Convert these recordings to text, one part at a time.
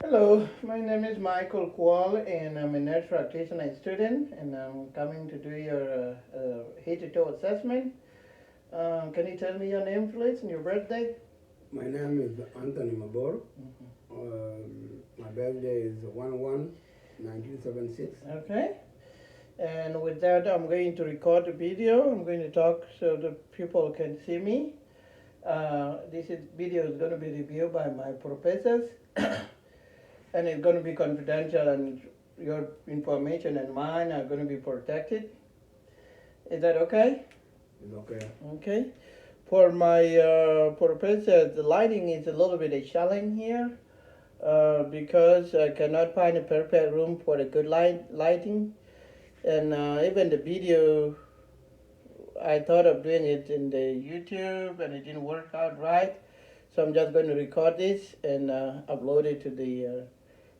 Hello, my name is Michael Kual, and I'm a nurse practitioner student, and I'm coming to do your head to toe assessment. Can you tell me your name, please, and your birthday? My name is Anthony Mabor. Mhm. My birthday is 1 1976. Okay, and with that, I'm going to record the video. I'm going to talk so the people can see me. Video is going to be reviewed by my professors, and it's going to be confidential, and your information and mine are going to be protected. Is that okay? It's okay. Okay. For my professor, the lighting is a little bit a challenge here because I cannot find a perfect room for a good lighting. And even the video, I thought of doing it in the YouTube and it didn't work out right. So I'm just going to record this and upload it to the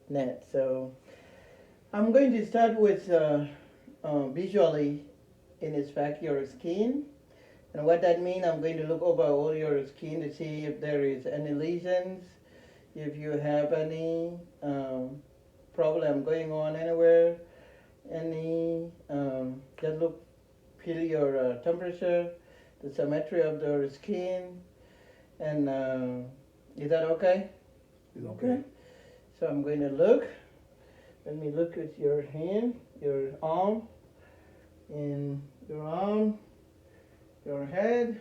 net. So I'm going to start with visually inspect your skin. And what that means, I'm going to look over all your skin to see if there is any lesions, if you have any problem going on anywhere, just look, feel your temperature, the symmetry of the skin, and is that okay? It's okay. Okay. So I'm going to look. Let me look at your hand, your arm, and your arm, your head.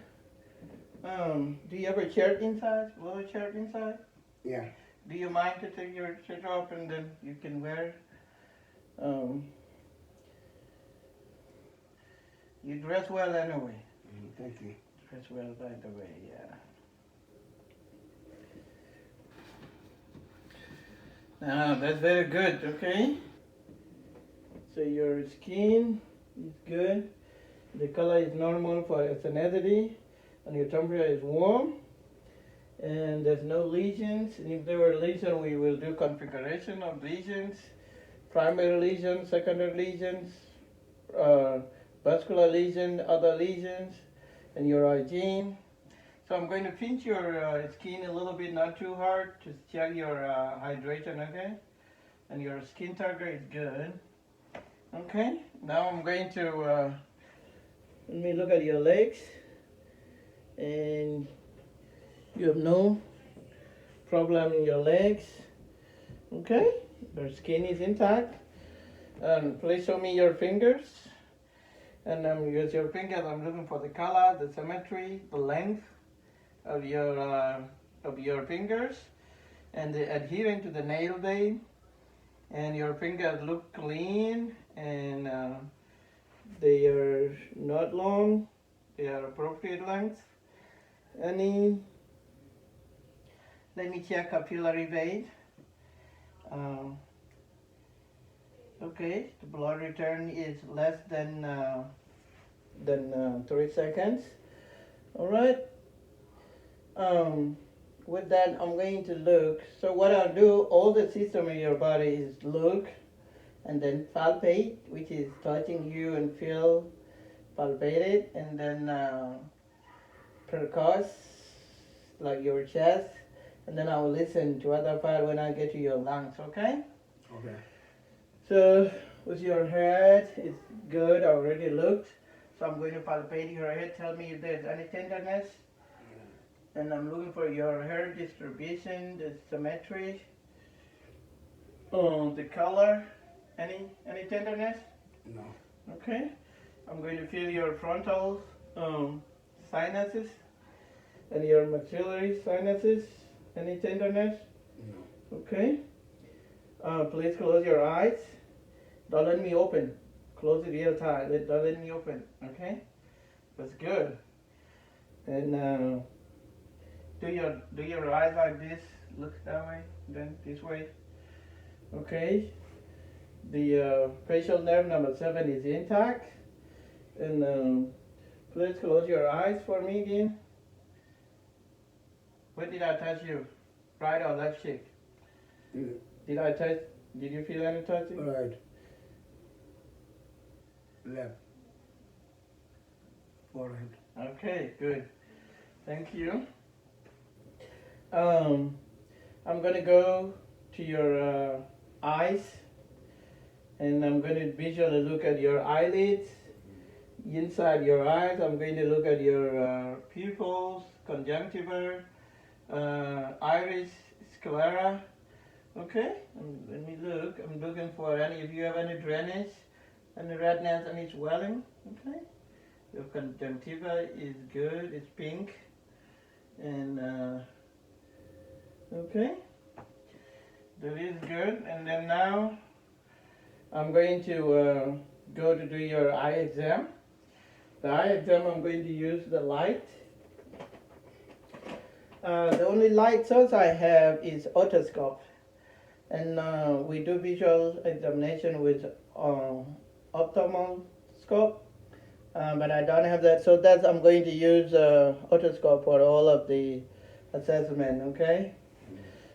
Do you have a shirt inside? Lower shirt inside? Yeah. Do you mind to take your shirt off and then you can wear? Um, you dress well anyway. Thank you. Dress well by the way, yeah. That's very good, okay? So your skin is good. The color is normal for ethnicity and your temperature is warm. And there's no lesions. And if there were lesions, we will do configuration of lesions, primary lesions, secondary lesions, uh, vascular lesion, other lesions, and your hygiene. So I'm going to pinch your skin a little bit, not too hard, to check your hydration, okay? And your skin turgor is good. Okay, now I'm going to, let me look at your legs, and you have no problem in your legs. Okay, your skin is intact. And please show me your fingers. And use your fingers. I'm looking for the color, the symmetry, the length of your fingers, and the adhering to the nail bed. And your fingers look clean, and they are not long. They are appropriate length. Any? Let me check capillary bed. Um, okay, the blood return is less than 3 seconds. All right. Um, with that, I'm going to look. So what I'll do, all the system in your body is look and then palpate, which is touching you and feel palpated, and then percuss, like your chest, and then I'll listen to other part when I get to your lungs, okay? Okay. So with your head, it's good, I already looked. So I'm going to palpate your head, tell me if there's any tenderness, and I'm looking for your hair distribution, the symmetry, the color, any tenderness. No. Okay, I'm going to feel your frontal sinuses and your maxillary sinuses. Any tenderness? No. Okay. Please close your eyes. Don't let me open. Close it real tight. Don't let me open. Okay. That's good. And do your eyes like this. Look that way. Then this way. Okay. The facial nerve number 7 is intact. And please close your eyes for me again. Where did I touch you? Right or left cheek? Mm. Did I touch? Did you feel any touching? All right. Left. Forehead. Okay, good. Thank you. Um, I'm gonna go to your eyes, and I'm going to visually look at your eyelids, inside your eyes. I'm going to look at your pupils, conjunctiva, iris, sclera. Okay, let me look. I'm looking for any, if you have any drainage, any redness, any swelling. Okay, your conjunctiva is good, it's pink. And okay, that is good. And then now I'm going to go to do your eye exam. The eye exam, I'm going to use the light. The only light source I have is otoscope, and we do visual examination with ophthalmoscope, but I don't have that, so that's I'm going to use otoscope for all of the assessment. Okay.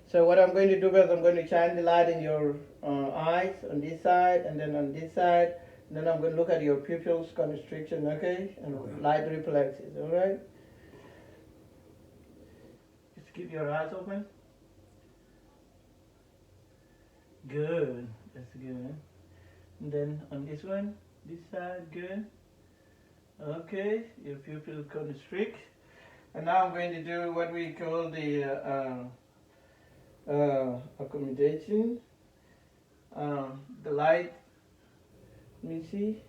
So what I'm going to do is I'm going to shine the light in your eyes on this side and then on this side. And then I'm going to look at your pupils constriction, okay? And Okay. light reflexes, all right? Just keep your eyes open. Good, that's good. And then on this one, this side, good. Okay, your pupil constrict. And now I'm going to do what we call the accommodation. The light, let me see.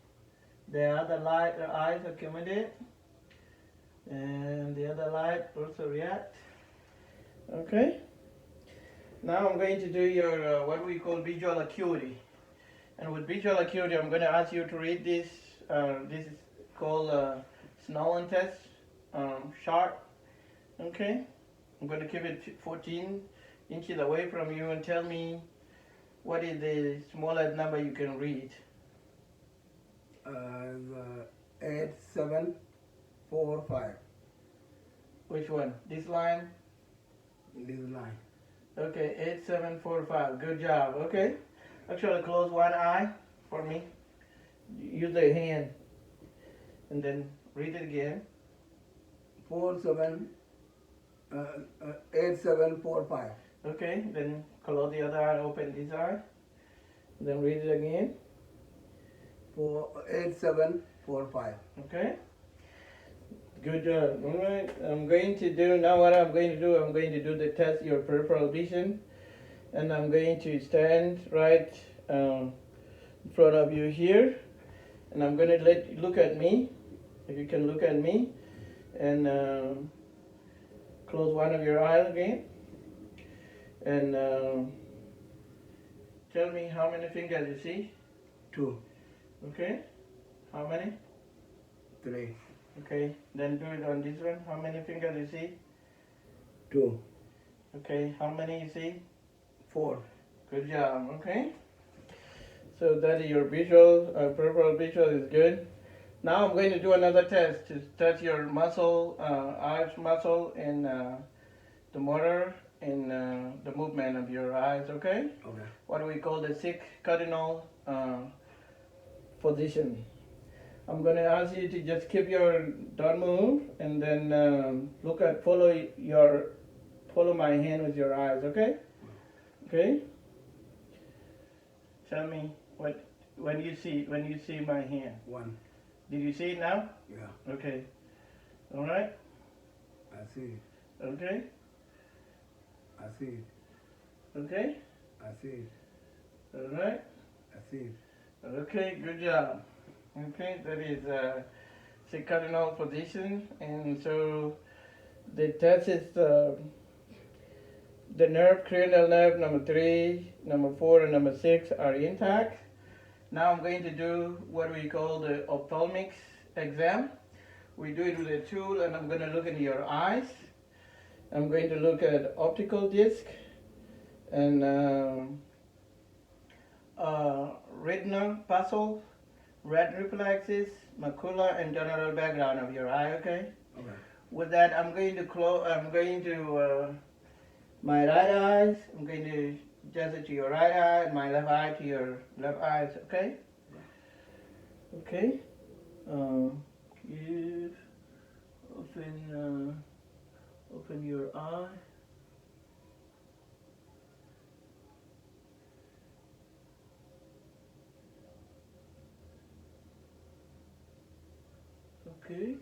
The other light, the eyes accommodate, and the other light also react. Okay. Now I'm going to do your what we call visual acuity. And with visual acuity, I'm going to ask you to read this. This is called Snellen test chart. Okay. I'm going to keep it 14 inches away from you and tell me what is the smallest number you can read. 8745. Which one? This line? This line. Okay, 8745. Good job. Okay. Actually, close one eye for me. Use the hand. And then read it again. 8745. Okay, then close the other eye, open this eye. Then read it again. 8745. Okay. Good job. All right. I'm going to do now. What I'm going to do, I'm going to do the test your peripheral vision, and I'm going to stand right in front of you here, and I'm going to let you look at me. If you can look at me, and close one of your eyes again, and tell me how many fingers you see. 2. Okay. How many? 3. Okay. Then do it on this one. How many fingers you see? 2. Okay. How many you see? 4. Good job. Okay. So that is your visual, peripheral visual is good. Now I'm going to do another test to test your muscle, eyes muscle, and the motor and the movement of your eyes. Okay. Okay. What we call the 6 cardinal position. I'm going to ask you to just keep your, don't move, and then follow my hand with your eyes, okay? Okay? Tell me when you see my hand. 1. Did you see it now? Yeah. Okay. All right? I see it. Okay? I see it. Okay? I see it. All right? I see it. Okay, good job. Okay, that is the cardinal position, and so the test is the nerve, cranial nerve number 3, number 4, and number 6 are intact. Now I'm going to do what we call the ophthalmics exam. We do it with a tool, and I'm going to look into your eyes. I'm going to look at optical disc and retinal pupil, red reflexes, macula, and general background of your eye. Okay. Okay. With that, I'm going to my right eyes. I'm going to adjust it to your right eye, and my left eye to your left eyes. Okay. Okay. Give. Open your eye. Okay.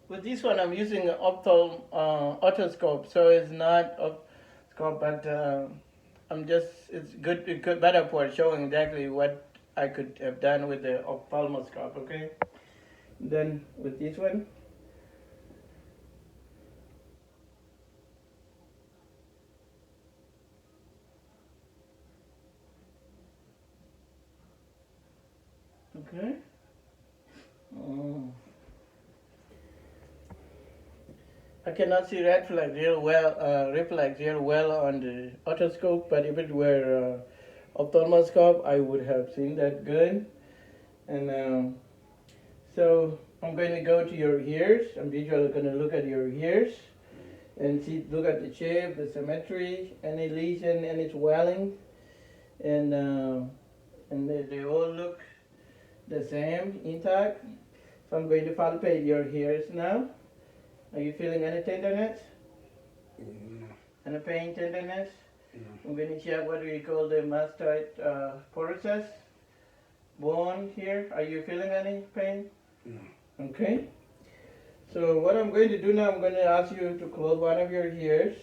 With this one, I'm using an otoscope, so it's not otoscope, but it's good, better for showing exactly what I could have done with the ophthalmoscope. Okay. Then with this one, okay. Um, I cannot see reflex real well on the otoscope, but if it were ophthalmoscope, I would have seen that good. And so I'm going to go to your ears. I'm visually going to look at your ears and look at the shape, the symmetry, any lesion, any swelling, and they all look the same, intact. So I'm going to palpate your ears now. Are you feeling any tenderness? No. Any pain, tenderness? No. I'm going to check what we call the mastoid process bone here. Are you feeling any pain? No. Okay. So what I'm going to do now, I'm going to ask you to close one of your ears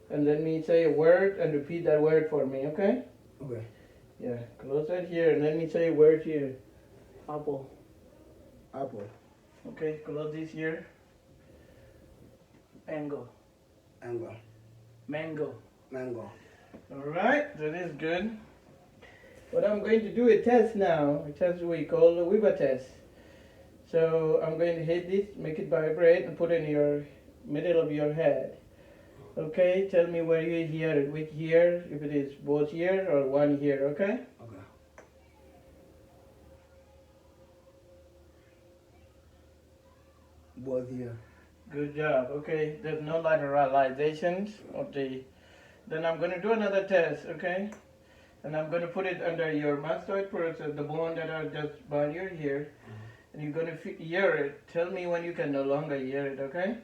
and let me say a word and repeat that word for me, okay? Okay. Yeah, close that here and let me say a word here. Apple. Apple. Okay, close this here. Mango. Mango. Mango. Mango. Alright, that is good. What I'm going to do a test now, a test we call the Weber test. So I'm going to hit this, make it vibrate, and put it in your middle of your head. Okay, tell me where you hear it, which ear, if it is both ears or one ear, okay? Okay. Both here. Good job, okay? There's no lateralizations of the... Then I'm going to do another test, okay? And I'm going to put it under your mastoid process, the bone that are just by your ear. And you're going to hear it. Tell me when you can no longer hear it, okay? Okay.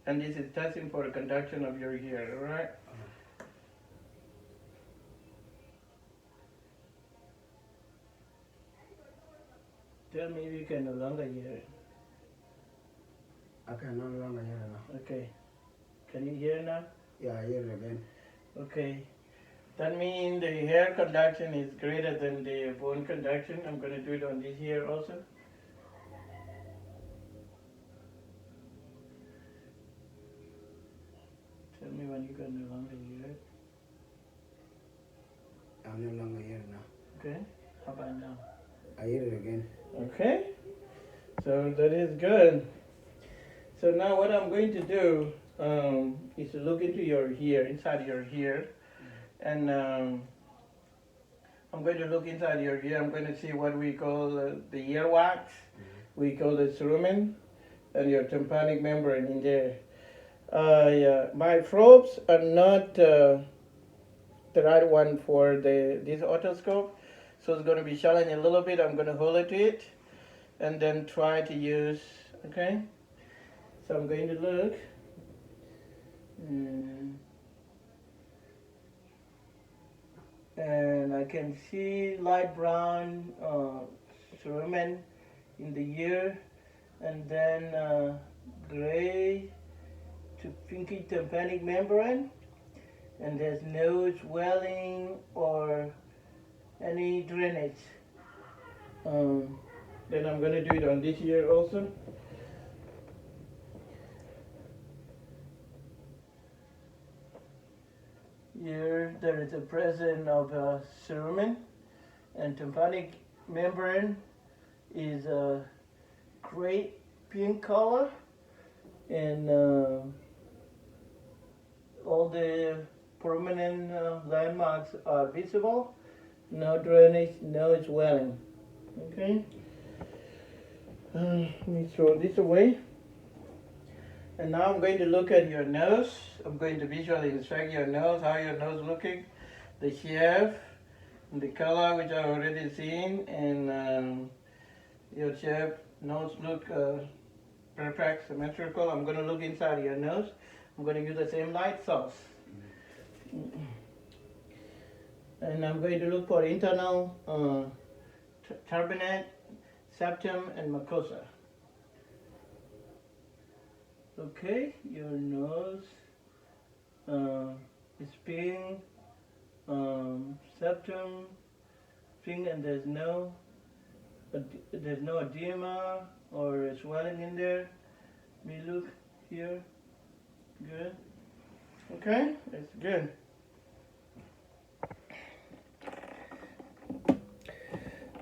And this is testing for the conduction of your ear, alright? Tell me if you can no longer hear it. I can no longer hear now. Okay. Can you hear now? Yeah, I hear it again. Okay. That means the hair conduction is greater than the bone conduction. I'm going to do it on this ear also. Tell me when you can no longer hear it. I'm no longer hearing now. Okay. How about now? I hear it again. Okay. So that is good. So now what I'm going to do is to look into your ear, inside your ear, and I'm going to look inside your ear. I'm going to see what we call the earwax. We call the cerumen, and your tympanic membrane in there. Yeah, my probes are not the right one for this otoscope, so it's going to be challenging a little bit. I'm going to hold it to it, and then try to use. Okay. So I'm going to look. And I can see light brown cerumen in the ear, and then gray to pinky tympanic membrane, and there's no swelling or any drainage. Then I'm going to do it on this ear also. Here there is a presence of cerumen, and tympanic membrane is a gray pink color, and all the prominent landmarks are visible. No drainage, no swelling. Okay. Let me throw this away. And now I'm going to look at your nose. I'm going to visually inspect your nose, how your nose looking, the shape, the color which I've already seen, and your shape, nose look perfect, symmetrical. I'm going to look inside your nose. I'm going to use the same light source. And I'm going to look for internal turbinate, septum, and mucosa. Okay, your nose is pink, septum, pink, and there's no edema or swelling in there. We look here. Good. Okay, that's good.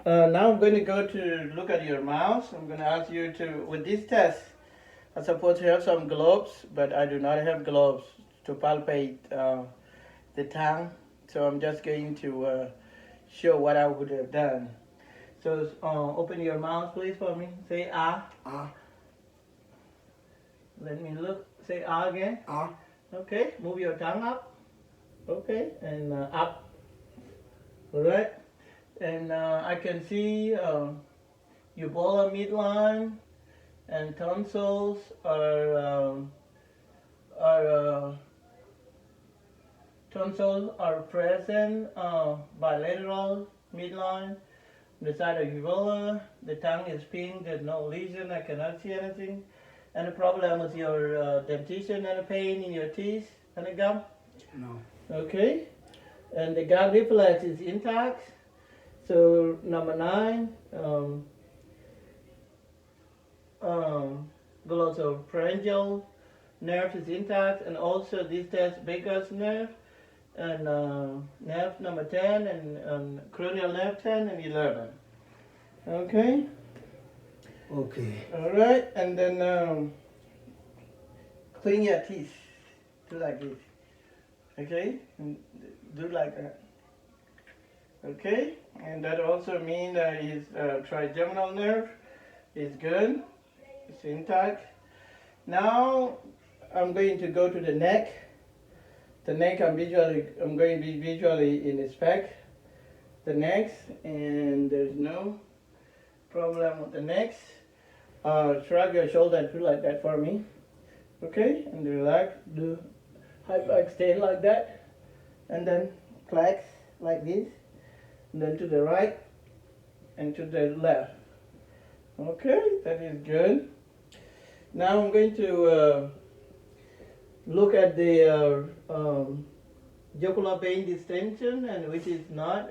Now I'm going to go to look at your mouth. I'm going to ask you to, with this test, I'm supposed to have some gloves, but I do not have gloves to palpate the tongue. So I'm just going to show what I would have done. So open your mouth, please, for me. Say ah. Ah. Let me look. Say ah again. Ah. Okay. Move your tongue up. Okay. And up. All right. And I can see uvula midline and tonsils tonsils are present bilateral midline. The side of uvula, the tongue is pink, there's no lesion, I cannot see anything. Any problem with your dentition, any pain in your teeth, any gum? No. Okay. And the gag reflex is intact. So number 9, glossopharyngeal nerve is intact, and also this test vagus nerve, and nerve number 10, and cranial nerve 10 and 11. Okay. Okay. All right, and then clean your teeth. Do like this. Okay, and do like that. Okay, and that also means that his trigeminal nerve is good. It's intact. Now I'm going to go to the neck. The neck I'm going to be visually inspect the neck, and there's no problem with the neck. Shrug your shoulder and do like that for me. Okay, and relax. Do hyperextend like that, and then flex like this, and then to the right and to the left. Okay, that is good. Now I'm going to look at the jugular vein distension, and which is not,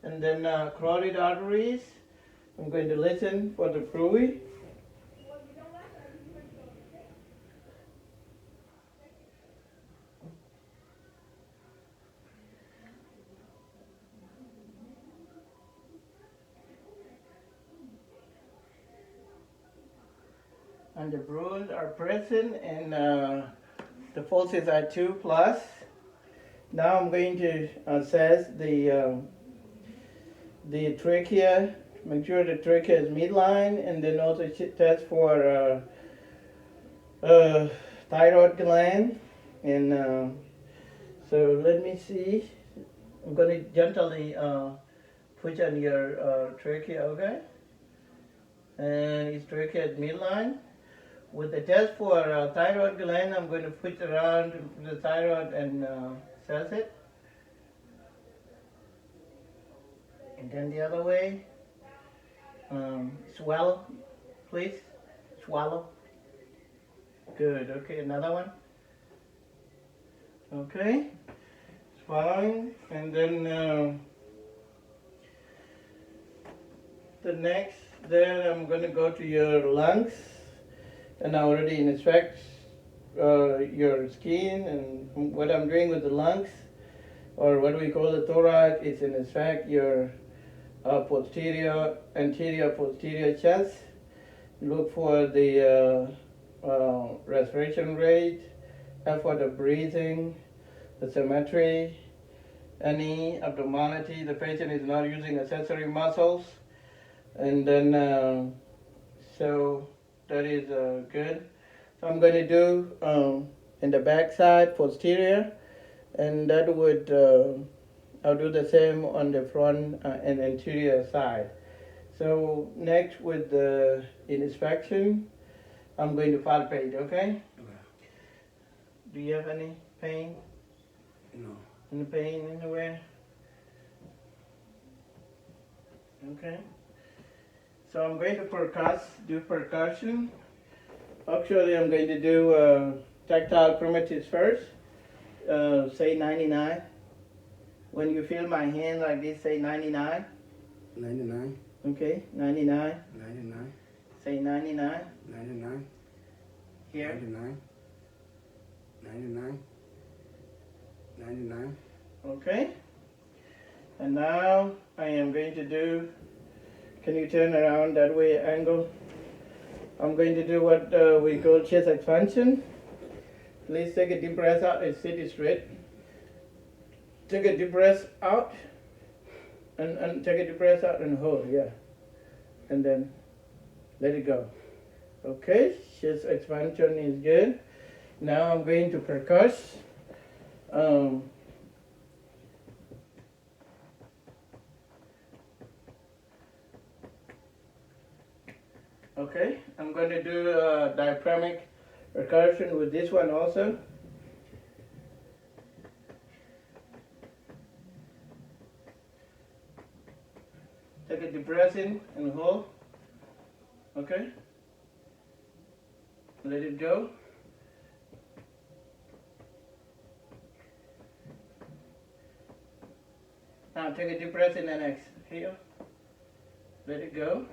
and then carotid arteries. I'm going to listen for the fluid. And the bruise are present, and the pulses are 2 plus. Now I'm going to assess the trachea, make sure the trachea is midline, and then also test for thyroid gland. And so let me see. I'm going to gently push on your trachea, okay? And his trachea is midline. With the test for thyroid gland, I'm going to push around the thyroid and assess it. And then the other way. Swallow, please. Swallow. Good. Okay, another one. Okay. Swallowing. And then the next, then I'm going to go to your lungs. And I already inspect your skin, and what I'm doing with the lungs, or what we call the thorax, is inspect your anterior, posterior chest. Look for the respiration rate, and for the breathing, the symmetry, any abnormality. The patient is not using accessory muscles, and then so. That is good. So I'm going to do in the back side, posterior, and that would, I'll do the same on the front and anterior side. So next with the inspection, I'm going to palpate, okay? Okay. Do you have any pain? No. Any pain anywhere? Okay. So I'm going to do percussion. Actually, I'm going to do tactile primitives first. Say 99. When you feel my hand like this, say 99. 99, Okay, 99. 99, Say 99. 99, Here. 99, 99, 99. Okay. And now I am going to do, can you turn around that way, angle? I'm going to do what we call chest expansion. Please take a deep breath out and sit straight. Take a deep breath out and take a deep breath out and hold, yeah. And then let it go. Okay, chest expansion is good. Now I'm going to percuss. Okay, I'm going to do diaphragmic percussion with this one also. Take a deep breath in and hold. Okay. Let it go. Now take a deep breath in and exhale. Let it go.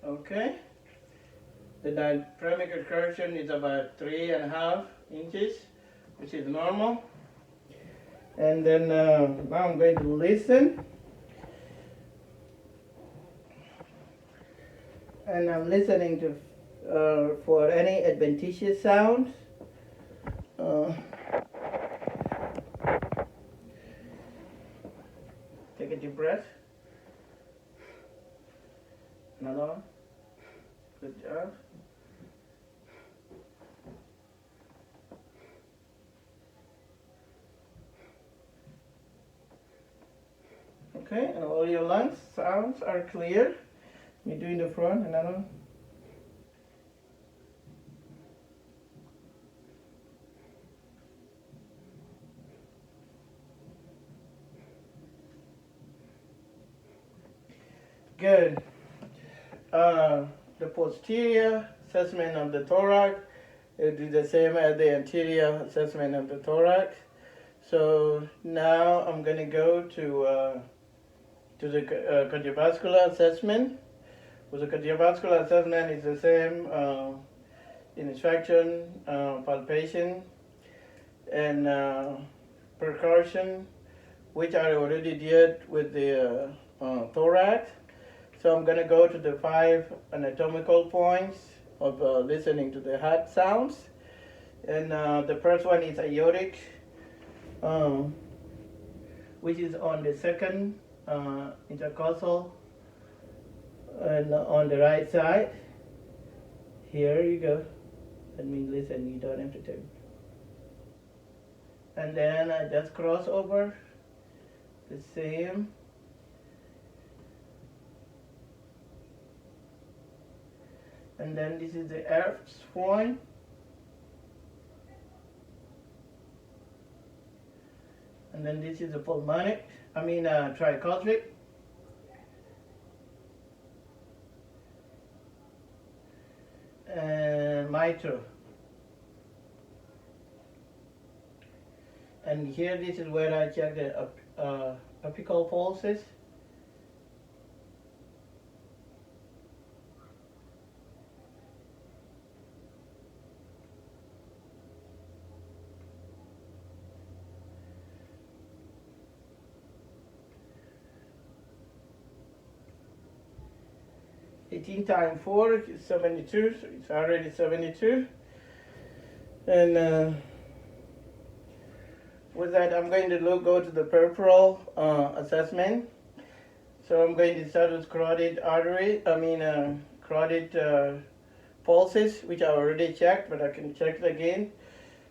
Okay. The diaphragmic percussion is about 3.5 inches, which is normal. And then now I'm going to listen. And I'm listening to for any adventitious sounds. Take a deep breath. Another one. Good job. Okay, and all your lungs sounds are clear. You do in the front, another one. Good. The posterior assessment of the thorax, it do the same as the anterior assessment of the thorax. So now I'm going to go to the cardiovascular assessment. With the cardiovascular assessment, it's the same inspection, palpation, and percussion, which I already did with the thorax. So I'm going to go to the 5 anatomical points of listening to the heart sounds. And the first one is aortic, which is on the second intercostal and on the right side. Here you go. Let me listen, you don't have to take. And then I just cross over the same. And then this is the Earth's point. And then this is the pulmonic, tricuspid. And mitral. And here, this is where I check the apical pulses. Eighteen times 4 is 72, so it's already 72. And with that, I'm going to go to the peripheral assessment. So I'm going to start with carotid pulses, which I already checked, but I can check it again.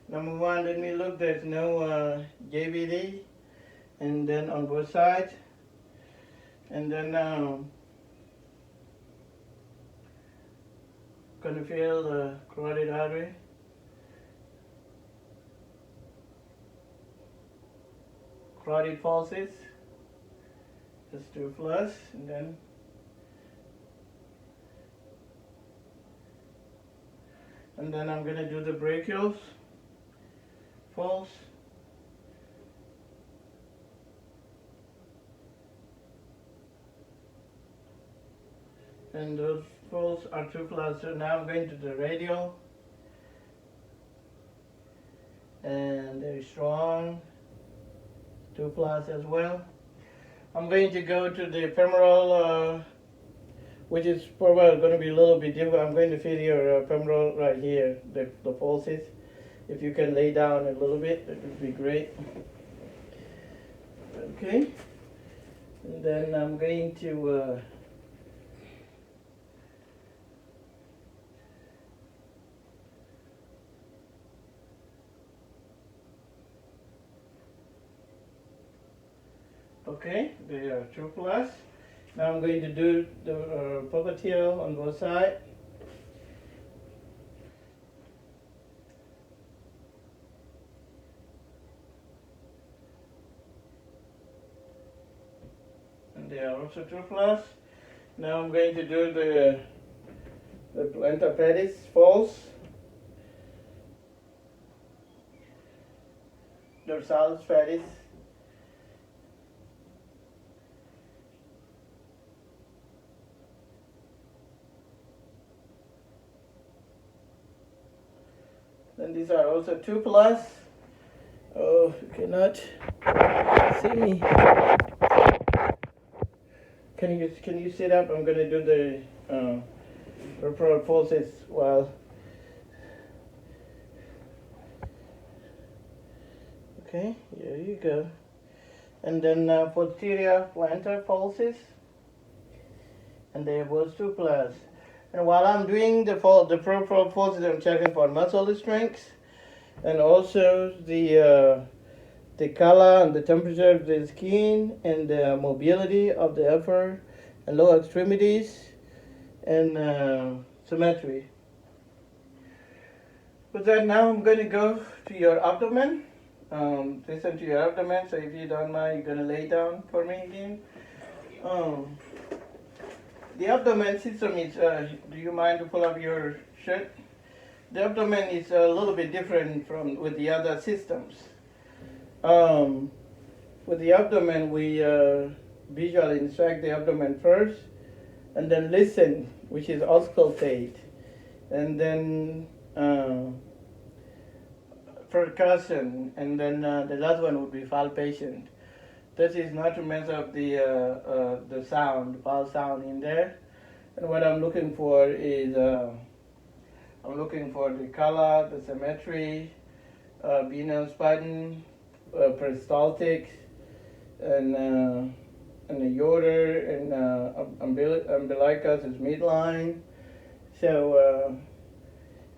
Number 1, let me look, there's no JVD, and then on both sides. And then gonna feel the carotid artery. Carotid pulses. Let's do plus, and then I'm gonna do the brachials, false, and those false are 2 plus. So now I'm going to the radial, and very strong, 2 plus as well. I'm going to go to the femoral, which is probably going to be a little bit different. I'm going to feel your femoral right here, the falsies. If you can lay down a little bit, it would be great. Okay, and then I'm going to okay, they are 2 plus. Now I'm going to do the popliteal on both sides. And they are also 2 plus. Now I'm going to do the plantar pedis false, dorsalis pedis. And these are also 2 plus. Oh, you cannot see me. Can you sit up? I'm gonna do the referral pulses while. Okay, here you go. And then posterior plantar pulses, and they are both 2 plus. And while I'm doing the peripheral pulses, I'm checking for muscle strength, and also the color and the temperature of the skin, and the mobility of the upper and lower extremities, and symmetry. With that, now I'm going to go to your abdomen. Listen to your abdomen, so if you don't mind, you're going to lay down for me again. The abdomen system is, do you mind to pull up your shirt? The abdomen is a little bit different with the other systems. With the abdomen, we visually inspect the abdomen first, and then listen, which is auscultate, and then percussion, and then the last one would be palpation. This is not to mess up the sound, vowel sound in there. And what I'm looking for is I'm looking for the color, the symmetry, venous button, peristaltics, and the ureter, and umbilicus is midline. So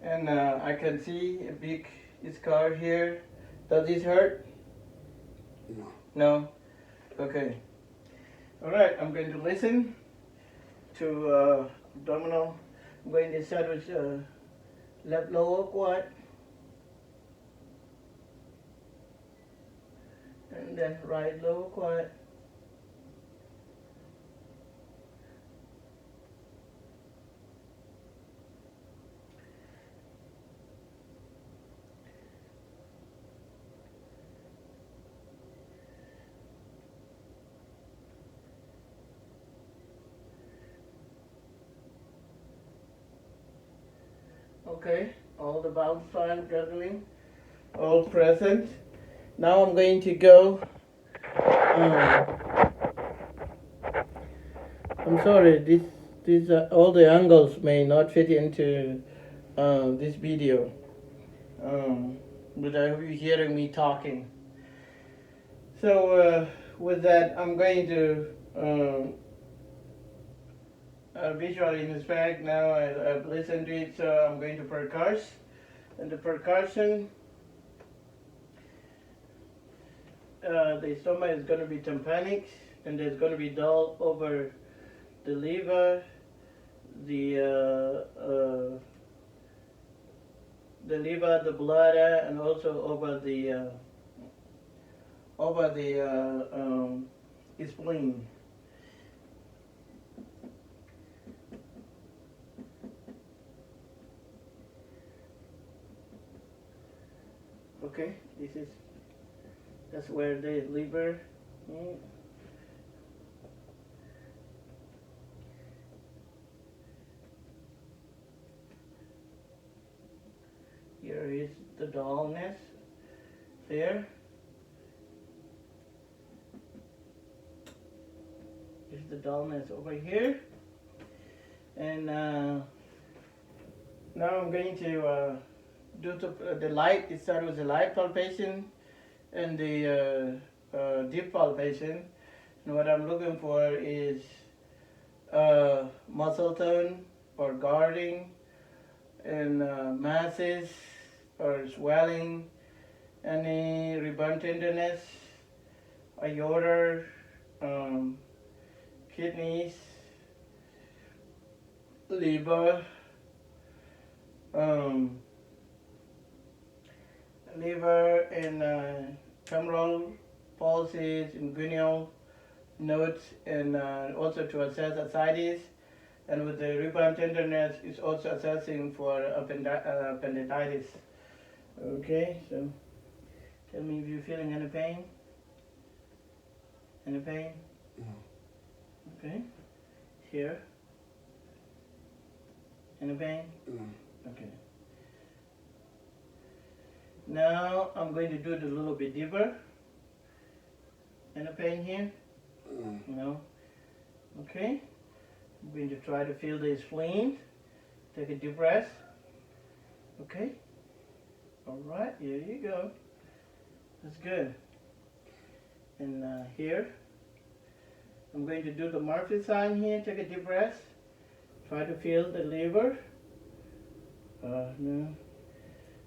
and I can see a big scar here. Does this hurt? No. No? Okay. Alright, I'm going to listen to abdominal. I'm going to start with left lower quad, and then right lower quad. Okay, all the bowel sign juggling, all present. Now I'm going to go. I'm sorry, these all the angles may not fit into this video, but I hope you're hearing me talking. So with that, I'm going to visually inspect now. I've listened to it, so I'm going to percuss. And the percussion, the stomach is going to be tympanic, and there's going to be dull over the liver, the liver, the bladder, and also over the spleen. Okay, that's where the liver is. Here is the dullness there. Here's the dullness over here. And now I'm going to do the light. It starts with the light palpation and the deep palpation. And what I'm looking for is muscle tone or guarding and masses or swelling, any rebound tenderness, aorta, kidneys, liver, and femoral pulses, inguinal nodes, and also to assess ascites. And with the rebound tenderness, it's also assessing for appendicitis. Okay, so tell me if you're feeling any pain. Any pain? No. Okay. Here. Any pain? No. Okay. Now I'm going to do it a little bit deeper. Any pain here? No. No. Okay. I'm going to try to feel the spleen. Take a deep breath. Okay. All right. Here you go. That's good. And here, I'm going to do the Murphy sign here. Take a deep breath. Try to feel the liver. No.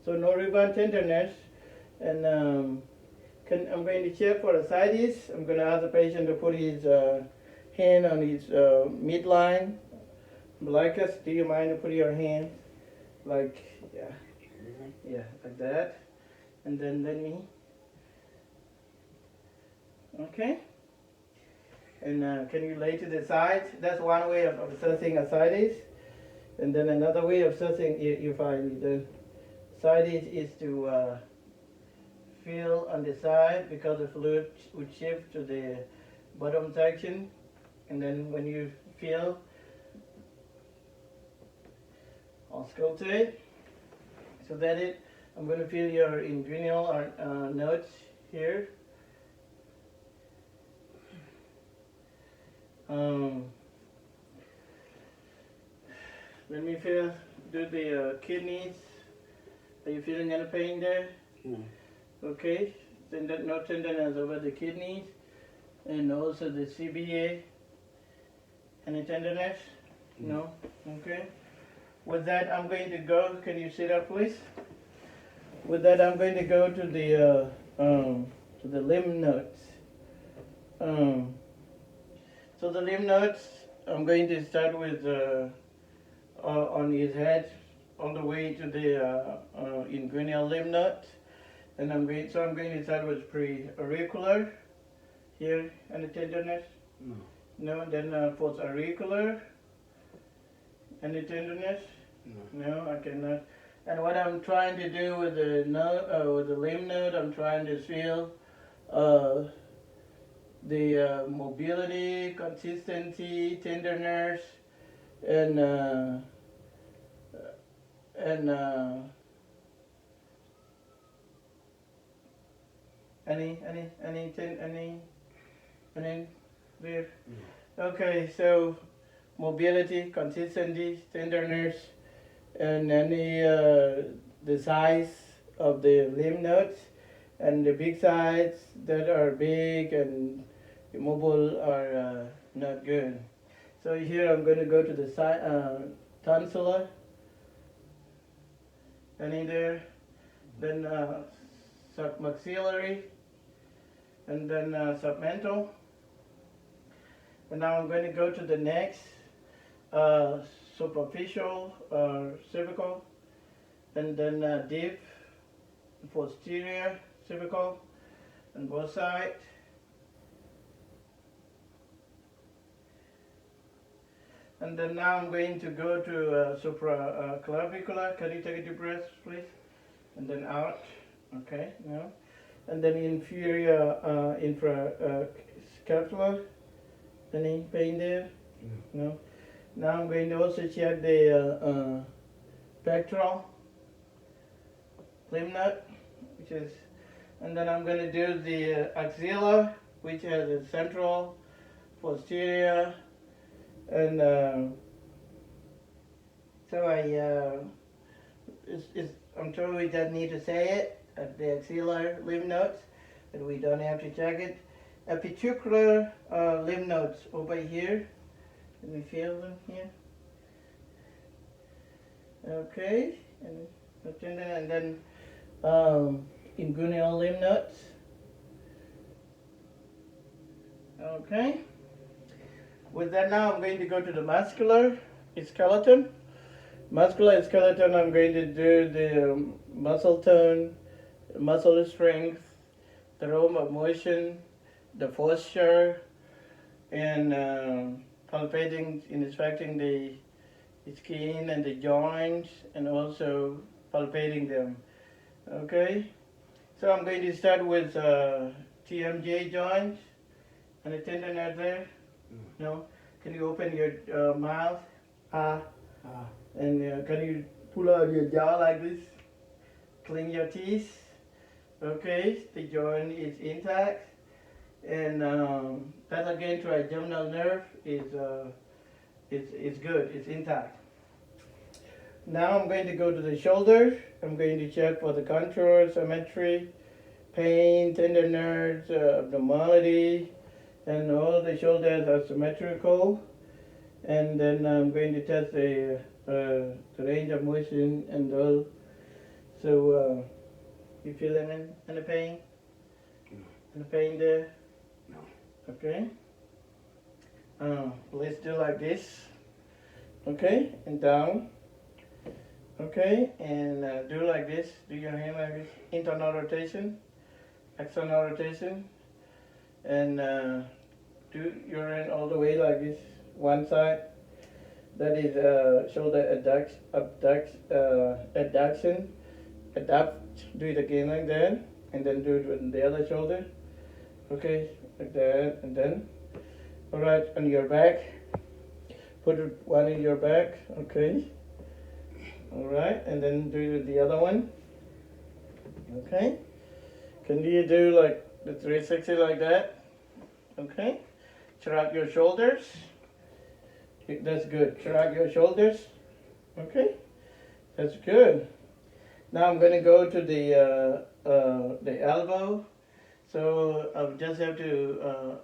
So no rebound tenderness. And I'm going to check for ascites. I'm going to ask the patient to put his hand on his midline. Umbilicus, do you mind to put your hand like, yeah, like that. And then let me. Okay. And can you lay to the sides? That's one way of assessing ascites. And then another way of assessing, you find the ascites is to feel on the side because the fluid would shift to the bottom section. And then when you feel, auscultate. So that it, I'm going to feel your inguinal nodes here. Let me do the kidneys. Are you feeling any pain there? No. Okay. No tenderness over the kidneys. And also the CBA. Any tenderness? No? Okay. With that, I'm going to go. Can you sit up, please? With that, I'm going to go to the lymph nodes. So the lymph nodes, I'm going to start with on his head, all the way to the inguinal lymph node, and I'm going to start with pre-auricular. Here, any tenderness? No. No. Then post-auricular. Any tenderness? No. No, I cannot. And what I'm trying to do with the node, with the lymph node, I'm trying to feel the mobility, consistency, tenderness, and any there? Okay, so mobility, consistency, tenderness, and any the size of the lymph nodes, and the big sides that are big and immobile are not good. So here I'm going to go to the tonsillar. Any there? Then submaxillary, and then submental. And now I'm going to go to the next superficial cervical, and then deep posterior cervical on both sides. And then now I'm going to go to supraclavicular. Can you take a deep breath, please? And then out. Okay, no. And then inferior scapular, any pain there? No. Now I'm going to also check the pectoral lymph node, which is, and then I'm going to do the axilla, which has a central, posterior, and I'm sure we just need to say it at the axillary lymph nodes, but we don't have to check it. Apicuticular lymph nodes over here. Can we feel them here? Okay, and then inguinal lymph nodes. Okay. With that now I'm going to go to the muscular skeleton. Muscular skeleton, I'm going to do the muscle tone, muscle strength, the range of motion, the posture, and palpating, inspecting the skin and the joints, and also palpating them. Okay, so I'm going to start with TMJ joints and the tendon right there. No, can you open your mouth? And can you pull out your jaw like this? Clean your teeth. Okay, the joint is intact, and that again trigeminal nerve is good. It's intact. Now I'm going to go to the shoulder. I'm going to check for the contour, symmetry, pain, tender nerves, abnormality, and all the shoulders are symmetrical. And then I'm going to test the range of motion and all. So you feel any pain? Any pain there? No. Okay. Let's do like this. Okay, and down. Okay, and do like this. Do your hand like this. Internal rotation, external rotation, and do your hand all the way like this. One side. That is shoulder adduction. Adapt. Do it again like that, and then do it with the other shoulder. Okay, like that, and then. All right, on your back. Put one in your back. Okay. All right, and then do the other one. Okay. Can you do like the 360 like that? Okay. Shrug your shoulders. That's good. Shrug your shoulders. Okay. That's good. Now I'm going to go to the elbow. So I just have to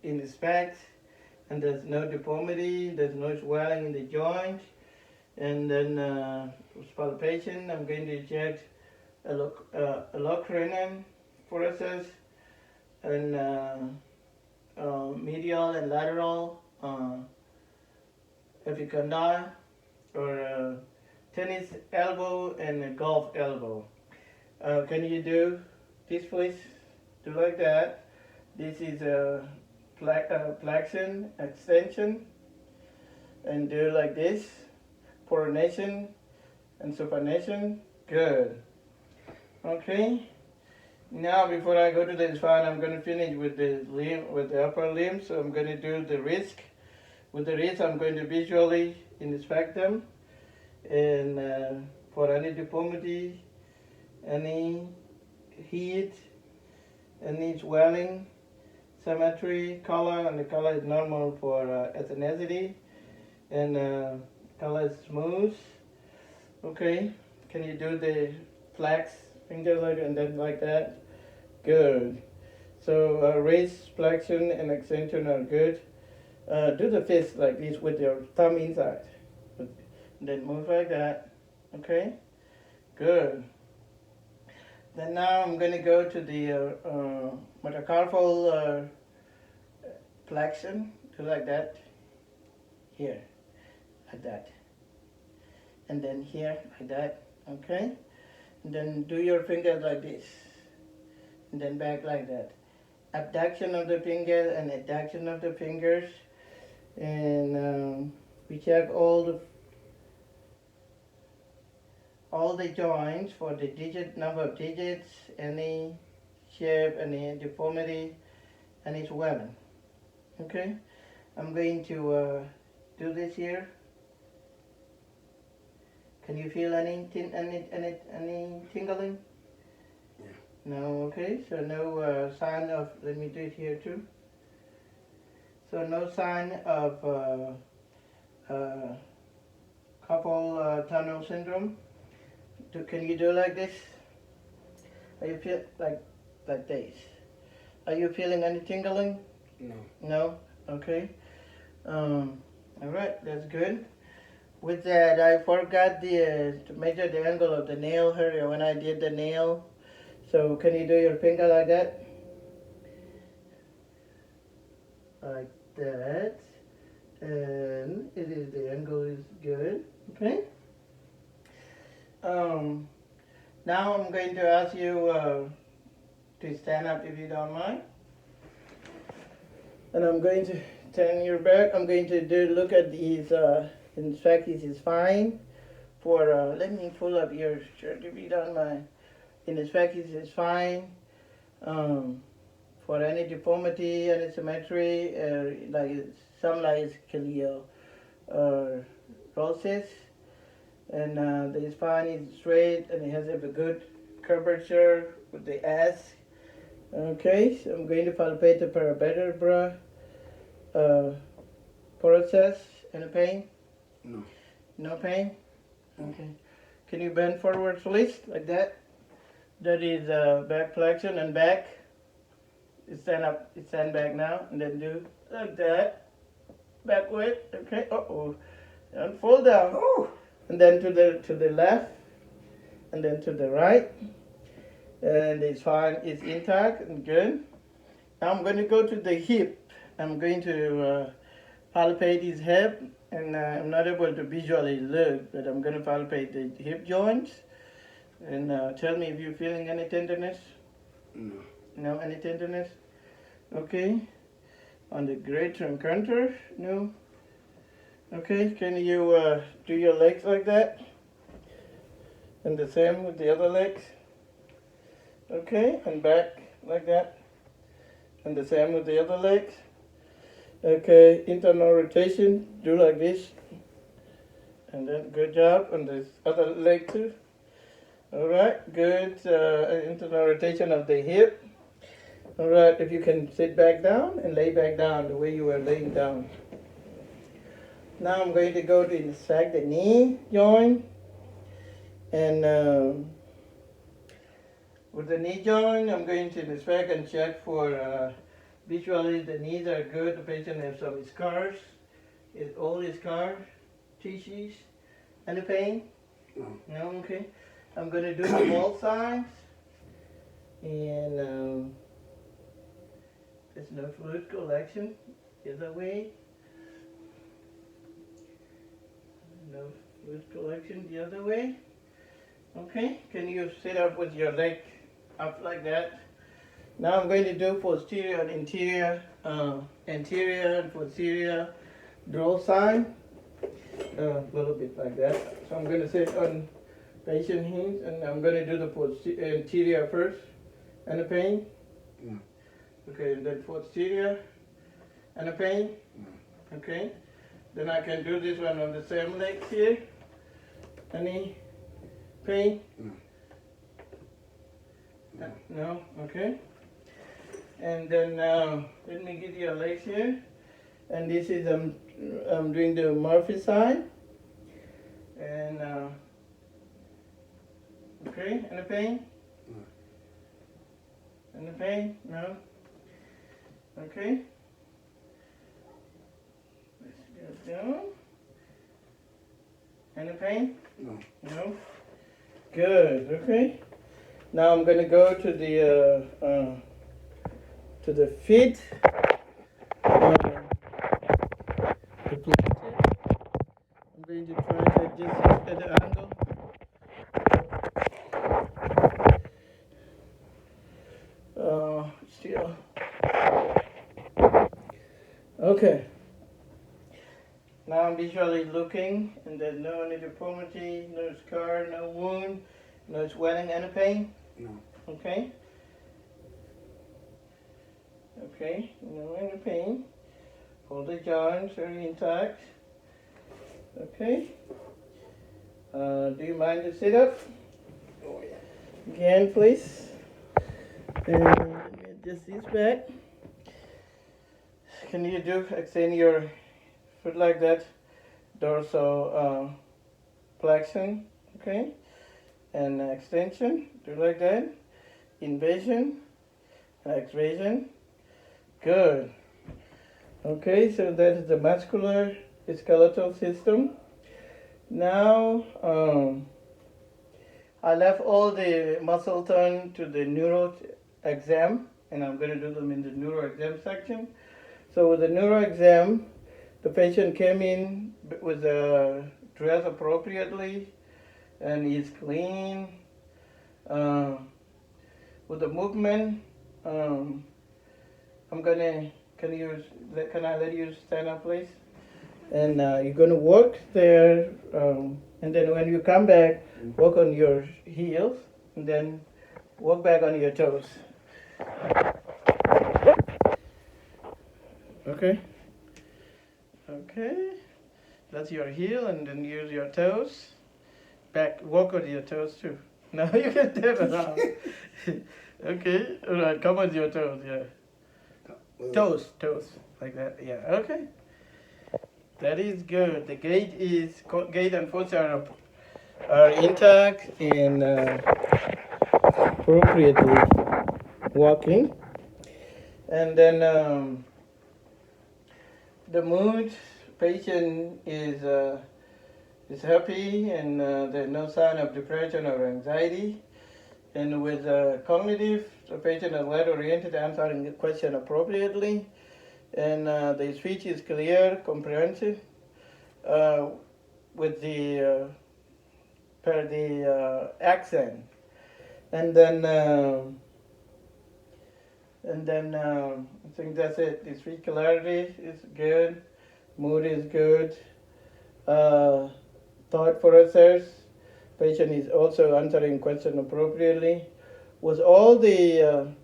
inspect, and there's no deformity. There's no swelling in the joint. And then palpation, I'm going to check olecranon forceps and medial and lateral epicondyle, or tennis elbow and golf elbow. Can you do this, please? Do like that. This is a flexion, extension, and do like this. Pronation and supination. Good. Okay. Now, before I go to the spine, I'm going to finish with the upper limb. So I'm going to do the wrist. With the wrist, I'm going to visually inspect them, and for any deformity, any heat, any swelling, symmetry, color, and the color is normal for ethnicity, and color is smooth. Okay, can you do the flex finger like and then like that? Good. So raise, flexion, and extension are good. Do the fist like this with your thumb inside. Then move like that. Okay, good. Then now I'm going to go to the metacarpal flexion. Do like that. Here, like that. And then here, like that. Okay. And then do your fingers like this. And then back like that. Abduction of the finger and adduction of the fingers. And we check all all the joints for the number of digits, any shape, any deformity, and its weapon. Okay, I'm going to do this here. Can you feel any tingling? Yeah. No. Okay, so no sign of. Let me do it here too. So no sign of carpal tunnel syndrome. Can you do like this? Are you feel like this? Are you feeling any tingling? No. No? Okay. Alright, that's good. With that, I forgot to measure the angle of the nail earlier when I did the nail. So can you do your finger like that? Like that. And the angle is good. Okay. Now I'm going to ask you to stand up if you don't mind. And I'm going to turn your back. I'm going to look at his, in fact, his spine. Let me pull up your shirt if you don't mind. In fact, his spine. For any deformity, any symmetry, like some like scoliosis, and the spine is straight and it has a good curvature with the S. Okay, so I'm going to palpate the paravertebra process. Any pain? No. No pain? Okay. Can you bend forward, please, like that? That is back flexion and back. Stand up, stand back now, and then do like that. Backward, okay. And fall down. Oh. And then to the left, and then to the right. And the spine is intact and good. Now I'm going to go to the hip. I'm going to palpate his hip, and I'm not able to visually look, but I'm going to palpate the hip joints. And tell me if you're feeling any tenderness. No. No, any tenderness? Okay. On the great truncator? No. Okay, can you do your legs like that? And the same with the other legs? Okay, and back like that. And the same with the other legs. Okay, internal rotation, do like this. And then good job on this other leg too. Alright, good internal rotation of the hip. Alright, if you can sit back down and lay back down the way you were laying down. Now I'm going to go to inspect the knee joint. And with the knee joint, I'm going to inspect and check for visually the knees are good. The patient has some scars, all his scars, tissues. Any pain? No. No, okay. I'm going to do the wall size. And there's no fluid collection the other way. No fluid collection the other way. Okay, can you sit up with your leg up like that? Now I'm going to do posterior and interior, anterior and posterior draw sign. A little bit like that. So I'm going to sit on patient hands and I'm going to do the anterior first. Any pain? No. Okay, and then posterior. Any pain? No. Okay. Then I can do this one on the same leg here. Any pain? No. No? Okay. And then let me get your legs here. And this is I'm doing the Murphy sign. And okay, any pain? No. Any pain? No? Okay. Let's go down. Any pain? No. No? Good, okay. Now I'm gonna go to the feet. The plantar. I'm going to try to adjust at the angle. Still. Okay. Now I'm visually looking, and there's no any deformity, no scar, no wound, no swelling, any pain? No. Okay. Okay, no any pain. All the joints are intact. Okay. Do you mind to sit up? Oh, yeah. Again, please. And just this back. Can you extend your foot like that? Dorsal flexion, okay? And extension, do like that. Invasion, exvasion. Good. Okay, so that is the muscular skeletal system. Now, I left all the muscle tone to the neuro exam, and I'm going to do them in the neuro exam section. So with the neuro exam, the patient came in with dressed appropriately, and he's clean. With the movement, can I let you stand up, please? And you're going to work there, and then when you come back, work on your heels, and then work back on your toes. Okay? Okay. That's your heel, and then use your toes. Back, walk on your toes too. Now you can turn around. Okay, all right, come on your toes, yeah. Toes, like that, yeah, okay. That is good. The gait and posture are intact and appropriately walking. And then the mood, patient is happy, and there's no sign of depression or anxiety. And with cognitive, the patient is well-oriented, answering the question appropriately, and the speech is clear, comprehensive, with the per the accent, and then I think that's it. The speech clarity is good, mood is good, thought process. Patient is also answering question appropriately. Was all the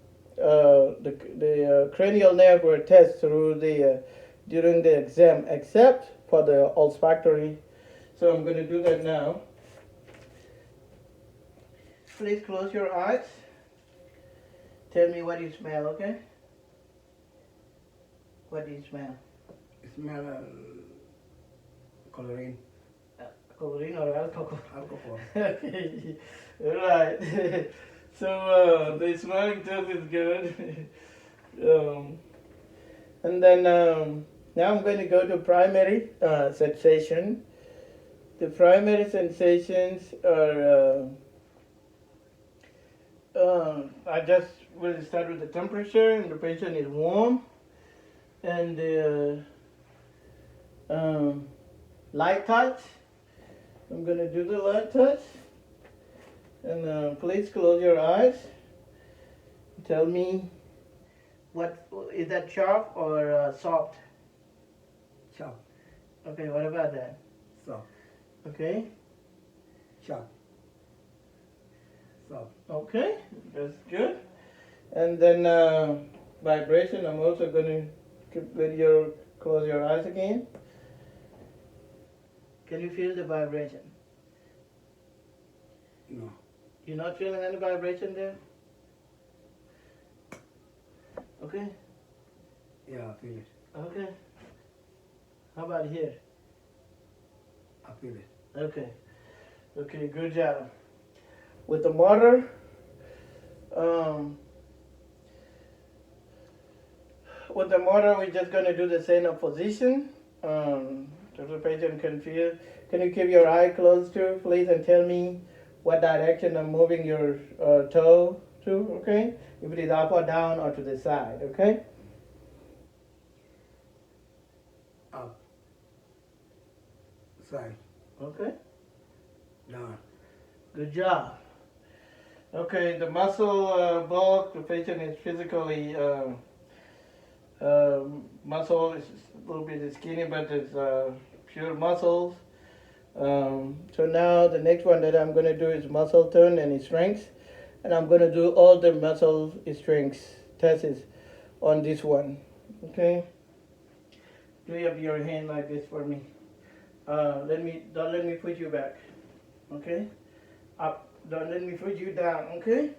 cranial nerve were tested through during the exam, except for the olfactory. So I'm going to do that now. Please close your eyes. Tell me what you smell, okay? What do you smell? It smell chlorine. Chlorine or alcohol? Alcohol. Okay, right. So the smelling test is good. And then now I'm going to go to primary sensation. The primary sensations are, I just will start with the temperature, and the patient is warm, and the light touch. I'm going to do the light touch, and please close your eyes. Tell me, what is that, sharp or soft? Sharp. Okay, what about that? Soft. Okay. Sharp. Soft. Okay, that's good. And then vibration, I'm also going to close your eyes again. Can you feel the vibration? No. You're not feeling any vibration there? Okay. Yeah, I feel it. Okay. How about here? I feel it. Okay. Okay, good job. With the motor, we're just going to do the same position. So the patient can feel. Can you keep your eye closed too, please, and tell me what direction I'm moving your toe to, okay? If it is up or down or to the side, okay? Up. Side. Okay. Down. Good job. Okay, the muscle bulk, the patient is physically, muscle is a little bit skinny, but it's pure muscles. So now the next one that I'm going to do is muscle tone and strength, and I'm going to do all the muscle strength tests on this one. Okay, do you have your hand like this for me? Don't let me put you back. Okay, up. Don't let me put you down. Okay,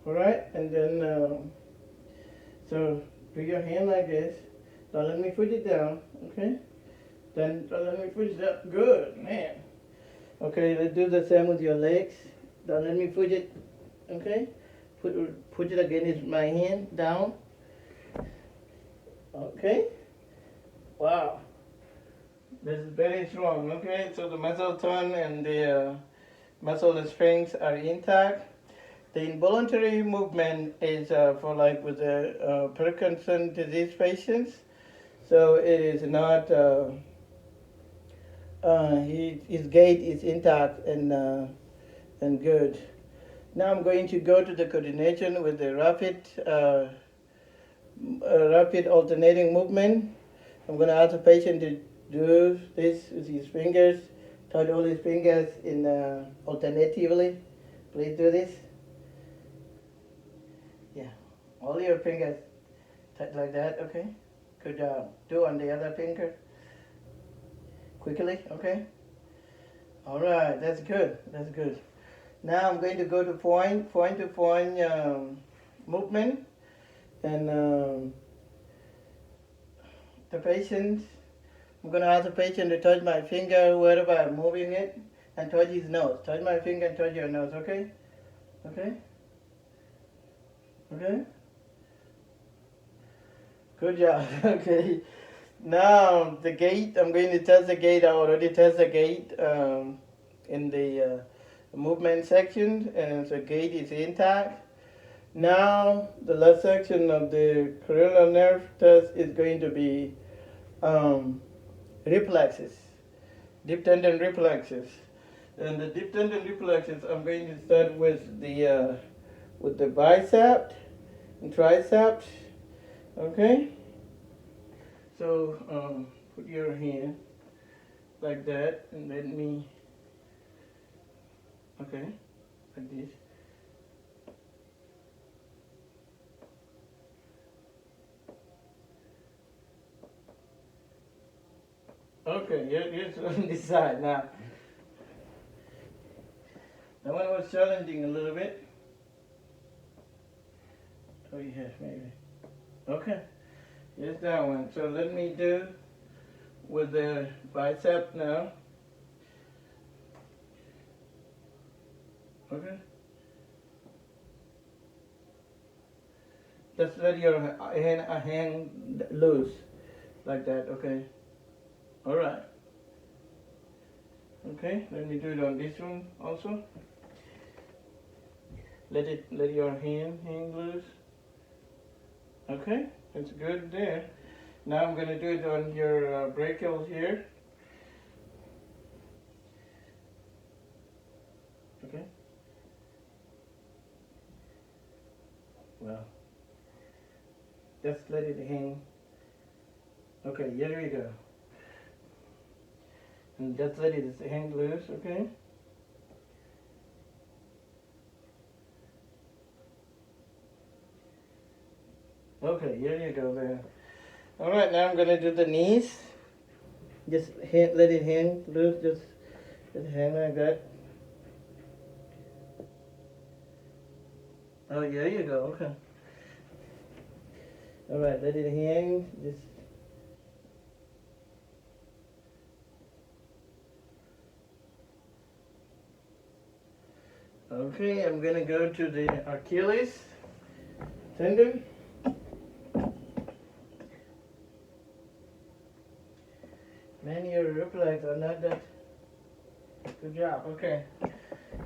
all right, and then so do your hand like this. Don't let me put it down. Okay, then don't let me put it up. Good man. Okay, let's do the same with your legs. Don't let me put it. Okay, put it against my hand down. Okay. Wow. This is very strong. Okay, so the muscle tone and the muscle strength are intact. The involuntary movement is for like with the Parkinson's disease patients. So it is not. His gait is intact and good. Now I'm going to go to the coordination with the rapid alternating movement. I'm going to ask the patient to do this with his fingers, touch all his fingers in alternatively. Please do this. Yeah, all your fingers touch like that. Okay, good job. Do on the other finger quickly. Okay. All right, that's good. That's good. Now I'm going to go to point to point movement, and the patient. I'm going to ask the patient to touch my finger wherever I'm moving it, and touch his nose. Touch my finger and touch your nose. Okay. Okay. Okay. Good job. Okay. Now the gait. I'm going to test the gait. I already tested the gait in the movement section, and so gait is intact. Now the last section of the cranial nerve test is going to be reflexes, deep tendon reflexes, and the deep tendon reflexes. I'm going to start with the bicep and triceps. Okay. So put your hand like that, and let me. Okay, like this. Okay, here's on this side now. That one was challenging a little bit. Oh yes, maybe. Okay, here's that one. So let me do with the bicep now. Okay. Just let your hand loose like that. Okay. All right. Okay. Let me do it on this one also. Let your hand hang loose. Okay. That's good there. Now I'm gonna do it on your brachial here. Okay. Well, just let it hang. Okay, here we go. And just let it hang loose, okay? Okay, here you go there. Alright, now I'm going to do the knees. Just let it hang loose, just hang like that. Oh, here you go, okay. Alright, let it hang, just. Okay, I'm going to go to the Achilles tendon. Man, your reflex are not that. Good job. Okay.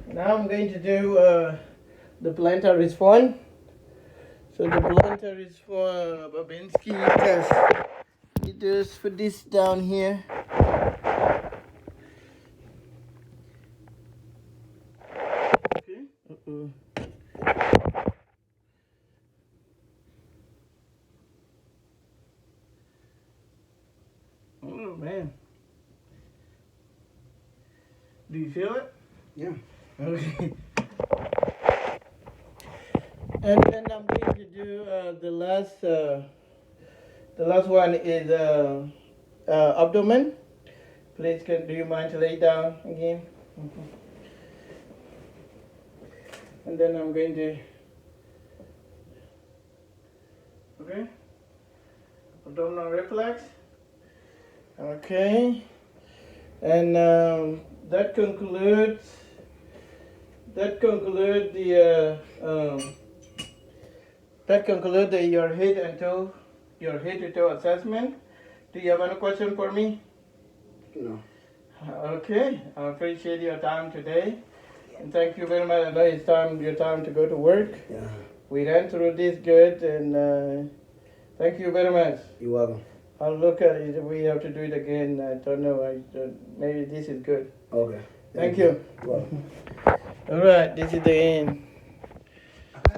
Now I'm going to do the plantar response. So the plantar response, Babinski test. You just put this down here. Okay. Uh-oh. Oh man. And then I'm going to do the last one is abdomen. Please, do you mind to lay down again? Mhm. And then I'm going to, okay, abdominal reflex. Okay, and that concludes your head to toe assessment. Do you have any question for me? No. Okay, I appreciate your time today, and thank you very much. I know it's your time to go to work. Yeah. We ran through this good, and thank you very much. You're welcome. I'll look at it if we have to do it again. I don't know. Maybe this is good. Okay. Thank you. You're welcome. All right, this is the end.